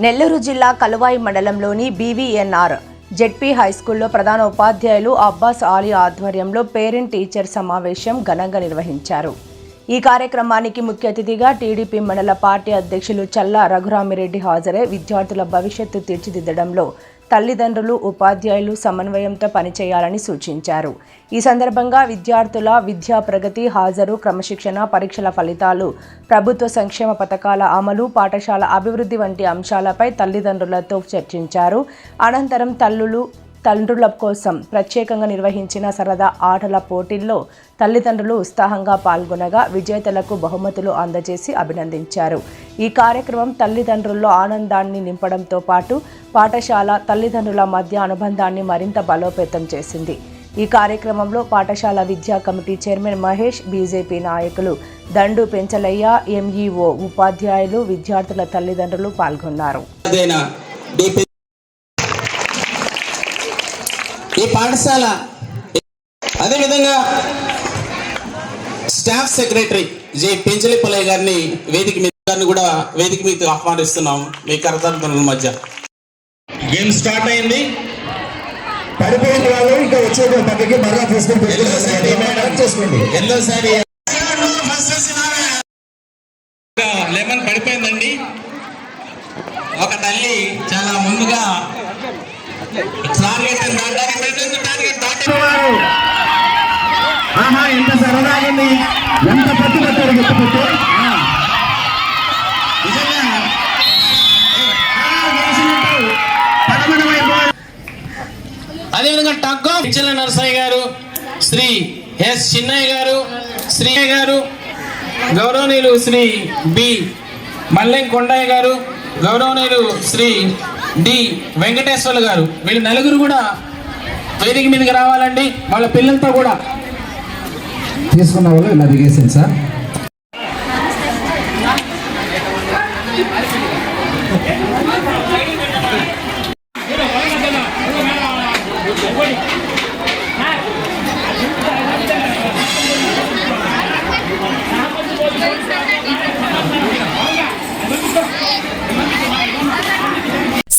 నెల్లూరు జిల్లా కలువాయి మండలంలోని బీవీఎన్ఆర్ జెడ్పీ హైస్కూల్లో ప్రధాన ఉపాధ్యాయులు అబ్బాస్ ఆలీ ఆధ్వర్యంలో పేరెంట్ టీచర్ సమావేశం ఘనంగా నిర్వహించారు. ఈ కార్యక్రమానికి ముఖ్య అతిథిగా టీడీపీ మండల పార్టీ అధ్యక్షులు చల్లా రఘురామిరెడ్డి హాజరై విద్యార్థుల భవిష్యత్తు తీర్చిదిద్దడంలో తల్లిదండ్రులు, ఉపాధ్యాయులు సమన్వయంతో పనిచేయాలని సూచించారు. ఈ సందర్భంగా విద్యార్థుల విద్యా ప్రగతి, హాజరు, క్రమశిక్షణ, పరీక్షల ఫలితాలు, ప్రభుత్వ సంక్షేమ పథకాల అమలు, పాఠశాల అభివృద్ధి వంటి అంశాలపై తల్లిదండ్రులతో చర్చించారు. అనంతరం తండ్రుల కోసం ప్రత్యేకంగా నిర్వహించిన సరదా ఆటల పోటీల్లో తల్లిదండ్రులు ఉత్సాహంగా పాల్గొనగా విజేతలకు బహుమతులు అందజేసి అభినందించారు. ఈ కార్యక్రమం తల్లిదండ్రుల్లో ఆనందాన్ని నింపడంతో పాటు పాఠశాల, తల్లిదండ్రుల మధ్య అనుబంధాన్ని మరింత బలోపేతం చేసింది. ఈ కార్యక్రమంలో పాఠశాల విద్యా కమిటీ చైర్మన్ మహేష్, బీజేపీ నాయకులు దండు పెంచలయ్య, ఎంఈఓ, ఉపాధ్యాయులు, విద్యార్థుల తల్లిదండ్రులు పాల్గొన్నారు. ఈ పాఠశాల అదేవిధంగా స్టాఫ్ సెక్రటరీ జె పెంచలిపల్లయ్య గారిని వేదిక మీద ఆహ్వానిస్తున్నాం. మీ కరతార్థుల మధ్య గేమ్ స్టార్ట్ అయింది. పడిపోయిన వాళ్ళు ఇంకా వచ్చే పక్కకి బాగా చేసుకోండి. ఎల్లోసారి లెమన్ పడిపోయిందండి. ఒక తల్లి చాలా ముందుగా ఎంత సరదాగా ఎంత పట్టు పట్టారు గుర్తుపెట్టు. అదేవిధంగా టగ్గో పిచ్చల నరసయ్య గారు, శ్రీ ఎస్ చిన్నయ్య గారు, శ్రీ గారు, గౌరవనీయులు శ్రీ బి మల్లెం కొండయ్య గారు, గౌరవనీయులు శ్రీ డి వెంకటేశ్వర్లు గారు, వీళ్ళు నలుగురు కూడా వేదిక మీదకి రావాలండి. వాళ్ళ పిల్లలతో కూడా తీసుకున్న వాళ్ళు ఇలా దిగేసింది సార్.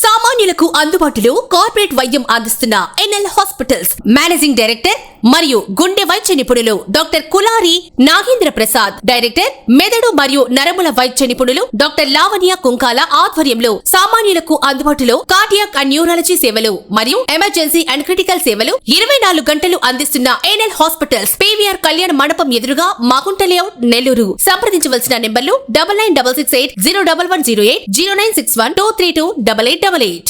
సామాన్యులకు అందుబాటులో కార్పొరేట్ వైద్యం అందిస్తున్న ఎన్ఎల్ హాస్పిటల్స్ మేనేజింగ్ డైరెక్టర్ మరియు గుండె వైద్య నిపుణులు డాక్టర్ కులారి నాగేంద్ర ప్రసాద్, డైరెక్టర్ మెదడు మరియు నరముల వైద్య నిపుణులు డాక్టర్ లావణ్య కుంకాల ఆధ్వర్యంలో సామాన్యులకు అందుబాటులో కార్డియాక్ అండ్ న్యూరాలజీ సేవలు మరియు ఎమర్జెన్సీ అండ్ క్రిటికల్ సేవలు 24 గంటలు అందిస్తున్న ఎన్ఎల్ హాస్పిటల్స్ పీవీఆర్ కళ్యాణ మండపం ఎదురుగా మాగుంట లేఅవుట్, నెల్లూరు. సంప్రదించవలసిన నెంబర్లు 9966801108, 0961232888.